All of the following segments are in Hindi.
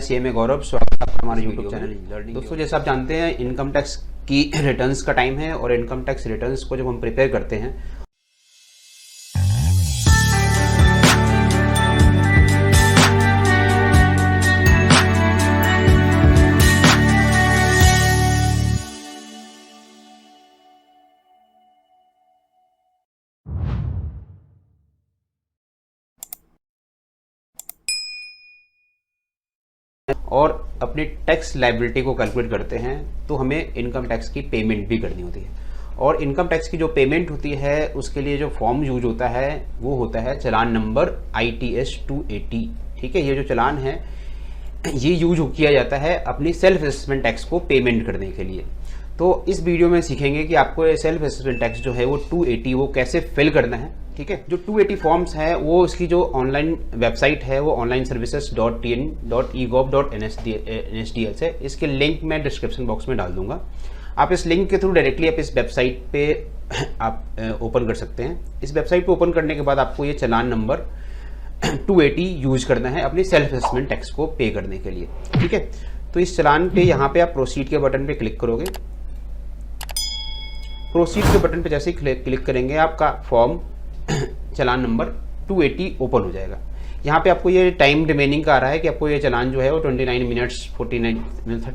CMA गौरव, स्वागत है आपका हमारे YouTube चैनल लर्निंग। दोस्तों, जैसा आप जानते हैं इनकम टैक्स की रिटर्न्स का टाइम है और इनकम टैक्स रिटर्न्स को जब हम प्रिपेयर करते हैं और अपनी टैक्स लायबिलिटी को कैलकुलेट करते हैं तो हमें इनकम टैक्स की पेमेंट भी करनी होती है। और इनकम टैक्स की जो पेमेंट होती है उसके लिए जो फॉर्म यूज होता है वो होता है चालान नंबर ITS 280। ठीक है, ये जो चालान है ये यूज किया जाता है अपनी सेल्फ असेसमेंट टैक्स को पेमेंट करने के लिए। तो इस वीडियो में सीखेंगे कि आपको ये सेल्फ असेसमेंट टैक्स जो है वो 280 वो कैसे फिल करना है। ठीक है, जो 280 फॉर्म्स है वो इसकी जो ऑनलाइन वेबसाइट है वो onlineservices.tn.egov.nsdl है। इसके लिंक मैं डिस्क्रिप्शन बॉक्स में डाल दूंगा। आप इस लिंक के थ्रू डायरेक्टली आप इस वेबसाइट पे आप ओपन कर सकते हैं। इस वेबसाइट पे ओपन करने के बाद आपको ये चालान नंबर 280 यूज करना है अपनी सेल्फ असेसमेंट टैक्स को पे करने के लिए। ठीक है, तो इस चालान पे यहाँ पे आप प्रोसीड के बटन पे क्लिक करोगे। प्रोसीड के बटन पे जैसे ही क्लिक करेंगे आपका फॉर्म चालान नंबर 280 ओपन हो जाएगा। यहाँ पे आपको ये टाइम रिमेनिंग का आ रहा है कि आपको ये चालान जो है वो 29 मिनट्स 30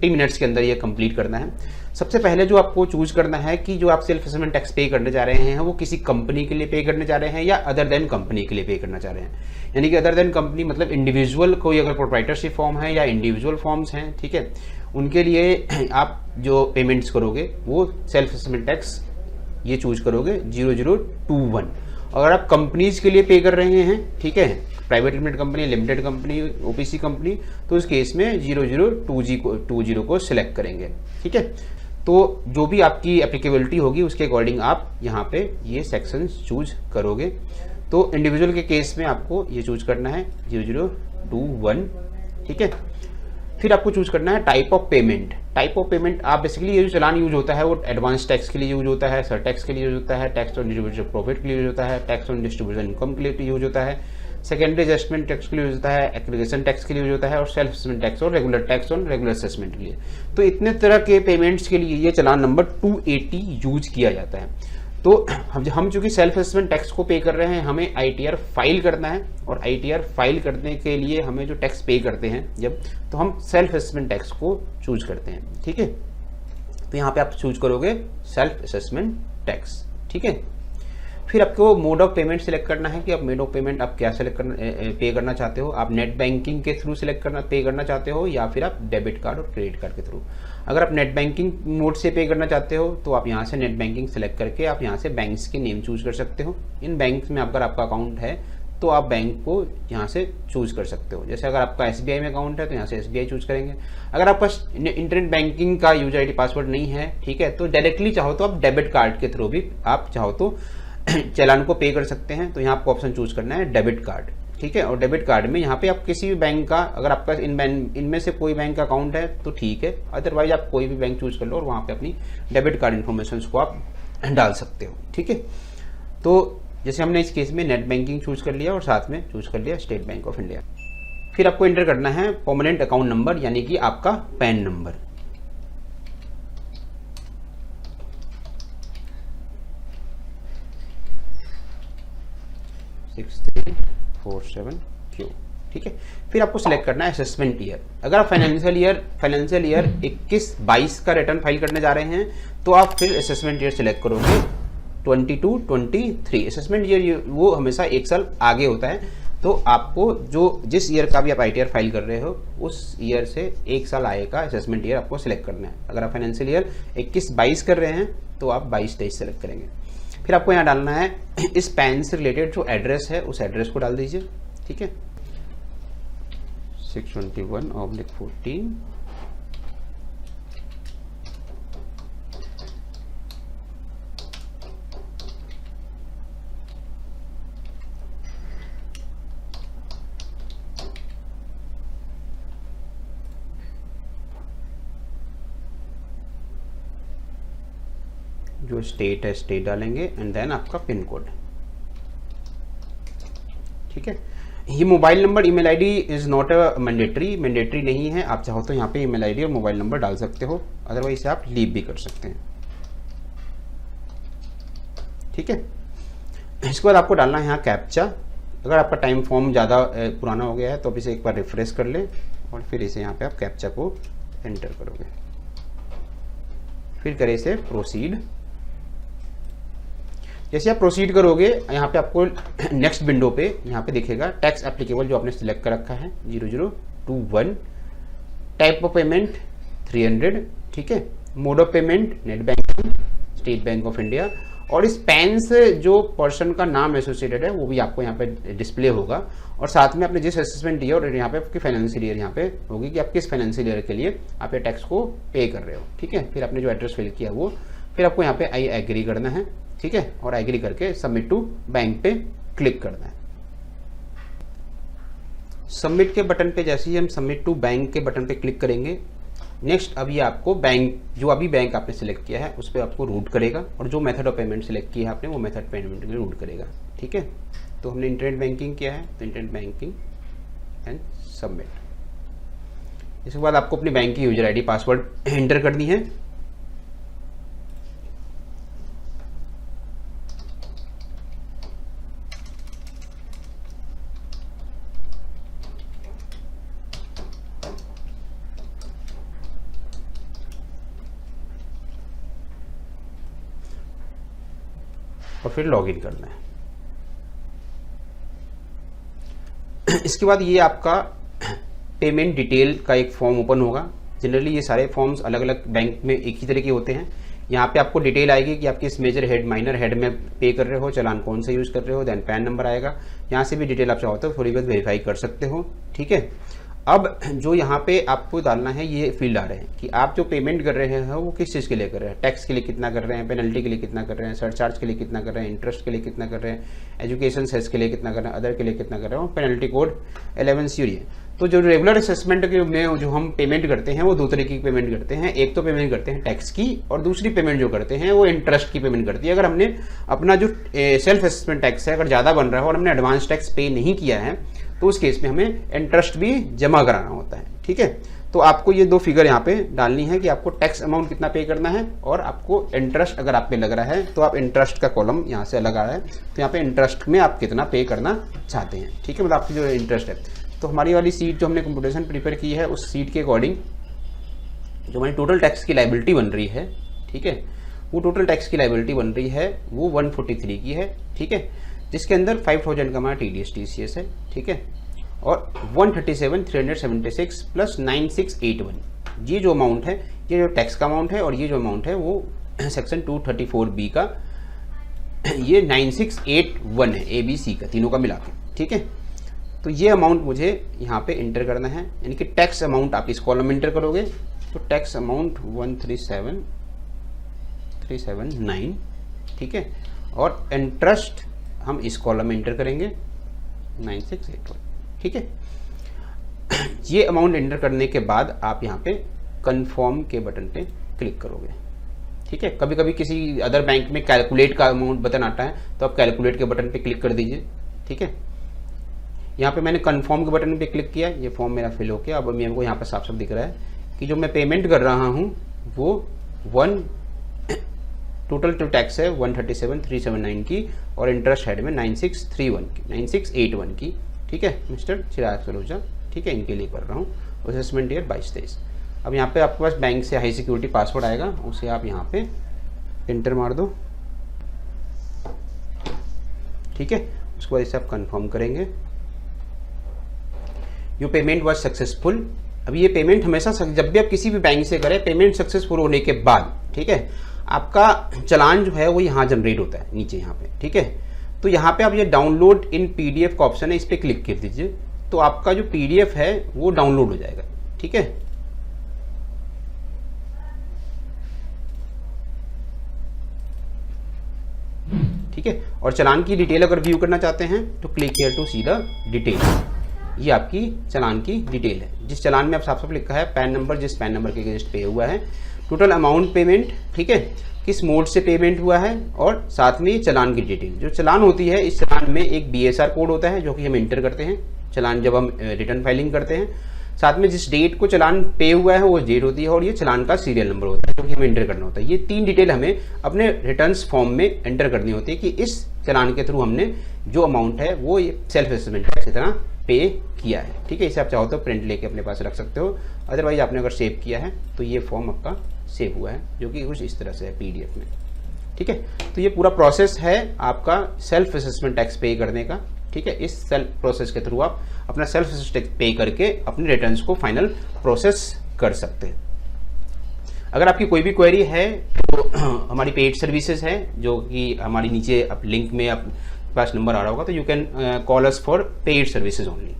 मिनट्स के अंदर ये कंप्लीट करना है। सबसे पहले जो आपको चूज करना है कि जो आप सेल्फ असेसमेंट टैक्स पे करने जा रहे हैं वो किसी कंपनी के लिए पे करने जा रहे हैं या अदर देन कंपनी के लिए पे करना चाह रहे हैं। यानी कि अदर देन कंपनी मतलब इंडिविजुअल कोई अगर प्रोप्राइटरशिप फॉर्म है या इंडिविजुअल फॉर्म्स हैं, ठीक है, उनके लिए आप जो पेमेंट्स करोगे वो सेल्फ असेसमेंट टैक्स ये चूज करोगे 0021। अगर आप कंपनीज के लिए पे कर रहे हैं, ठीक है, private limited company, limited company, OPC company, तो उस केस में 0020 को सिलेक्ट करेंगे। ठीक है, तो जो भी आपकी एप्लीकेबिलिटी होगी उसके अकॉर्डिंग आप यहाँ पे ये सेक्शन चूज करोगे। तो इंडिविजुअल के केस में आपको ये चूज करना है 0021। ठीक है, फिर आपको चूज करना है type of payment. Type of payment आप बेसिकली ये जो चालान यूज होता है वो एडवांस टैक्स के लिए यूज होता है, सर टैक्स के लिए यूज होता है, टैक्स ऑन डिस्ट्रीब्यूशन प्रॉफिट के लिए यूज होता है, टैक्स ऑन डिस्ट्रीब्यूशन इनकम के लिए यूज होता है, सेकेंडरी एडजस्टमेंट टैक्स के लिए यूज होता है, एग्रीगेशन टैक्स के लिए यूज होता है और सेल्फ असेसमेंट टैक्स और regular tax on regular assessment के लिए। तो इतने तरह के पेमेंट्स के लिए ये चालान नंबर 280 यूज किया जाता है। तो हम चूंकि सेल्फ असेसमेंट टैक्स को पे कर रहे हैं हमें ITR फाइल करना है और ITR फाइल करने के लिए हमें जो टैक्स पे करते हैं जब, तो हम सेल्फ असेसमेंट टैक्स को चूज करते हैं। ठीक है, तो यहाँ पे आप चूज करोगे सेल्फ असेसमेंट टैक्स। ठीक है, फिर आपको मोड ऑफ पेमेंट सिलेक्ट करना है कि आप मोड ऑफ पेमेंट आप क्या सिलेक्ट पे करना चाहते हो। आप नेट बैंकिंग के थ्रू पे करना चाहते हो या फिर आप डेबिट कार्ड और क्रेडिट कार्ड के थ्रू। अगर आप नेट बैंकिंग मोड से पे करना चाहते हो तो आप यहाँ से नेट बैंकिंग सिलेक्ट करके आप यहाँ से बैंक्स के नेम चूज कर सकते हो। इन बैंक में अगर आपका अकाउंट है तो आप बैंक को यहाँ से चूज कर सकते हो। जैसे अगर आपका SBI में अकाउंट है तो यहाँ से SBI चूज करेंगे। अगर आपका इंटरनेट बैंकिंग का यूजर ID पासवर्ड नहीं है, ठीक है, तो डायरेक्टली चाहो तो आप डेबिट कार्ड के थ्रू भी आप चाहो तो चालान को पे कर सकते हैं। तो यहाँ आपको ऑप्शन चूज करना है डेबिट कार्ड। ठीक है, और डेबिट कार्ड में यहाँ पे आप किसी भी बैंक का, अगर आपका इनमें से कोई बैंक का अकाउंट है तो ठीक है, अदरवाइज आप कोई भी बैंक चूज कर लो और वहाँ पे अपनी डेबिट कार्ड इन्फॉर्मेशन को आप डाल सकते हो। ठीक है, तो जैसे हमने इस केस में नेट बैंकिंग चूज कर लिया और साथ में चूज कर लिया स्टेट बैंक ऑफ इंडिया। फिर आपको एंटर करना है परमानेंट अकाउंट नंबर यानी कि आपका पैन नंबर। Q। ठीक है, फिर आपको सिलेक्ट करना है असेसमेंट ईयर। अगर आप फाइनेंशियल ईयर 21-22 का रिटर्न फाइल करने जा रहे हैं तो आप फिर असेसमेंट ईयर सिलेक्ट करोगे 22-23। असेसमेंट ईयर वो हमेशा एक साल आगे होता है। तो आपको जो जिस ईयर का भी आप ITR फाइल कर रहे हो उस ईयर से एक साल आगे का असेसमेंट ईयर आपको सिलेक्ट करना है। अगर आप फाइनेंशियल ईयर 21-22 कर रहे हैं तो आप 22-23 सेलेक्ट करेंगे। फिर आपको यहाँ डालना है इस पैन से रिलेटेड जो एड्रेस है उस एड्रेस को डाल दीजिए। ठीक है, 621/14 जो स्टेट है स्टेट डालेंगे एंड देन आपका पिन कोड। ठीक है, ये mobile number email ID is not a mandatory नहीं है। आप चाहो तो यहाँ पे ईमेल आईडी और मोबाइल नंबर डाल सकते हो, अदरवाइज से आप लीव भी कर सकते हैं। ठीक है, इसके बाद आपको डालना है यहाँ कैप्चा। अगर आपका टाइम फॉर्म ज़्यादा पुराना हो गया है तो अब इसे एक बार रिफ्रेश कर लें और फिर इसे यहाँ पे आप कैप्चा को एंटर करोगे, फिर करें इसे प्रोसीड। जैसे आप प्रोसीड करोगे यहाँ पे आपको नेक्स्ट विंडो पे यहाँ पे दिखेगा टैक्स एप्लीकेबल जो आपने सिलेक्ट कर रखा है 0021, टाइप ऑफ पेमेंट 300, ठीक है, mode of payment net banking, state bank of India, और इस पैन से जो पर्सन का नाम एसोसिएटेड है वो भी आपको यहाँ पे डिस्प्ले होगा, और साथ में आपने जिस असेसमेंट दिया और यहाँ पे आपकी फाइनेंशियल ईयर यहाँ पे होगी कि आप किस फाइनेंशियल ईयर के लिए आप ये टैक्स को पे कर रहे हो। ठीक है, फिर आपने जो एड्रेस फिल किया वो, फिर आपको यहाँ पे आई एग्री करना है। ठीक है, और एग्री करके सबमिट टू बैंक पे क्लिक करना है। सबमिट के बटन पे जैसे ही हम सबमिट टू बैंक के बटन पे क्लिक करेंगे, नेक्स्ट अभी आपको बैंक जो अभी बैंक आपने सिलेक्ट किया है उस पर आपको रूट करेगा, और जो मेथड ऑफ पेमेंट सिलेक्ट किया है आपने वो मेथड पेमेंट के लिए रूट करेगा। ठीक है, तो हमने इंटरनेट बैंकिंग किया है तो इंटरनेट बैंकिंग एंड सबमिट। इसके बाद आपको अपनी बैंक की यूजर आईडी पासवर्ड एंटर करनी है। और फिर लॉगिन करना है। इसके बाद ये आपका पेमेंट डिटेल का एक फॉर्म ओपन होगा। जनरली ये सारे फॉर्म्स अलग अलग बैंक में एक ही तरह के होते हैं। यहाँ पे आपको डिटेल आएगी कि आप किस मेजर हेड माइनर हेड में पे कर रहे हो, चालान कौन सा यूज कर रहे हो, देन पैन नंबर आएगा। यहाँ से भी डिटेल आप चाहो तो थोड़ी बहुत वेरीफाई कर सकते हो। ठीक है, अब जो यहाँ पे आपको डालना है ये फील्ड आ रहे हैं कि आप जो पेमेंट कर रहे हैं वो किस चीज़ के लिए कर रहे हैं। टैक्स के लिए कितना कर रहे हैं, पेनल्टी के लिए कितना कर रहे हैं, सरचार्ज के लिए कितना कर रहे हैं, इंटरेस्ट के लिए कितना कर रहे हैं, एजुकेशन सेस के लिए कितना कर रहे हैं, अदर के लिए कितना कर रहे हैं, पेनल्टी कोड 11C है। तो जो रेगुलर असेसमेंट के में जो हम पेमेंट करते हैं वो दो तरीके की पेमेंट करते हैं। एक तो पेमेंट करते हैं टैक्स की, और दूसरी पेमेंट जो करते हैं वो इंटरेस्ट की पेमेंट करती है। अगर हमने अपना जो सेल्फ असेसमेंट टैक्स है अगर ज़्यादा बन रहा है और हमने एडवांस टैक्स पे नहीं किया है तो उस केस में हमें इंटरेस्ट भी जमा कराना होता है। ठीक है, तो आपको ये दो फिगर यहाँ पे डालनी है कि आपको टैक्स अमाउंट कितना पे करना है, और आपको इंटरेस्ट अगर आप पे लग रहा है तो आप इंटरेस्ट का कॉलम यहाँ से अलग आ रहा है तो यहाँ पे इंटरेस्ट में आप कितना पे करना चाहते हैं। ठीक है, मतलब आपकी जो इंटरेस्ट है, तो हमारी वाली सीट जो हमने कंप्यूटेशन प्रिपेयर की है उस सीट के अकॉर्डिंग जो हमारी टोटल टैक्स की लाइबिलिटी बन रही है, ठीक है, वो टोटल टैक्स की लाइबिलिटी बन रही है वो 143 की है। ठीक है, जिसके अंदर 5000 का हमारा TDS TCS है। ठीक है, और 137,376 प्लस 9681 ये जो अमाउंट है, ये जो टैक्स का अमाउंट है, और ये जो अमाउंट है वो सेक्शन 234B का ये 9681 है, ABC का तीनों का मिला के। ठीक है, तो ये अमाउंट मुझे यहाँ पे इंटर करना है, यानी कि टैक्स अमाउंट आप इस कॉलम में इंटर करोगे तो टैक्स अमाउंट 137,379। ठीक है, और इंटरेस्ट हम इस कॉलम में इंटर करेंगे 9681। ठीक है, ये अमाउंट एंटर करने के बाद आप यहाँ पे कंफर्म के बटन पे क्लिक करोगे। ठीक है, कभी कभी किसी अदर बैंक में कैलकुलेट का अमाउंट बटन आता है तो आप कैलकुलेट के बटन पे क्लिक कर दीजिए। ठीक है, यहाँ पे मैंने कंफर्म के बटन पे क्लिक किया, ये फॉर्म मेरा फिल हो गया। अब मेरे को यहाँ पे साफ साफ दिख रहा है कि जो मैं पेमेंट कर रहा हूँ वो टोटल जो टैक्स है 137,379 की, और इंटरेस्ट हेड में 9681 की। ठीक है, मिस्टर चिराग सरोजा, ठीक है, इनके लिए कर रहा हूँ। Assessment year 22-23। अब यहाँ पे आपके पास बैंक से हाई सिक्योरिटी पासवर्ड आएगा, उसे आप यहाँ पे इंटर मार दो। ठीक है, उसके बाद इसे आप कंफर्म करेंगे। Your payment was successful. अब ये पेमेंट हमेशा जब भी आप किसी भी बैंक से करें, पेमेंट सक्सेसफुल होने के बाद, ठीक है, आपका चलान जो है वो यहाँ जनरेट होता है नीचे यहाँ पे। ठीक है, तो यहाँ पे आप ये डाउनलोड इन PDF का ऑप्शन है, इस पर क्लिक कर दीजिए तो आपका जो PDF है वो डाउनलोड हो जाएगा। ठीक है, ठीक है, और चलान की डिटेल अगर व्यू करना चाहते हैं तो click here to see the detail. ये आपकी चालान की डिटेल है। जिस चालान में आप साफ साफ लिखा है पैन नंबर, जिस पैन नंबर के अगेंस्ट पे हुआ है, टोटल अमाउंट पेमेंट, ठीक है, किस मोड से पेमेंट हुआ है, और साथ में चालान की डिटेल। जो चालान होती है, इस चालान में एक BSR कोड होता है जो कि हम इंटर करते हैं चालान जब हम रिटर्न फाइलिंग करते हैं। साथ में जिस डेट को चालान पे हुआ है वो डेट होती है, और ये चालान का सीरियल नंबर होता है जो कि हमें एंटर करना होता है। ये 3 डिटेल हमें अपने रिटर्न्स फॉर्म में एंटर करनी होती है कि इस चालान के थ्रू हमने जो अमाउंट है वो ये सेल्फ असेसमेंट टैक्स की तरह पे किया है। ठीक है, इसे आप चाहो तो प्रिंट लेके अपने पास रख सकते हो, अदरवाइज आपने अगर सेव किया है तो ये फॉर्म आपका सेव हुआ है, जो कि कुछ इस तरह से है PDF में। ठीक है, तो ये पूरा प्रोसेस है आपका सेल्फ असेसमेंट टैक्स पे करने का। ठीक है, इस सेल्फ प्रोसेस के थ्रू आप अपना सेल्फ असेसमेंट टैक्स पे करके अपने रिटर्न्स को फाइनल प्रोसेस कर सकते हैं। अगर आपकी कोई भी क्वेरी है तो हमारी पेड सर्विसेज है, जो कि हमारी नीचे आप लिंक में आप पास नंबर आ रहा होगा, तो you can call us for paid services only.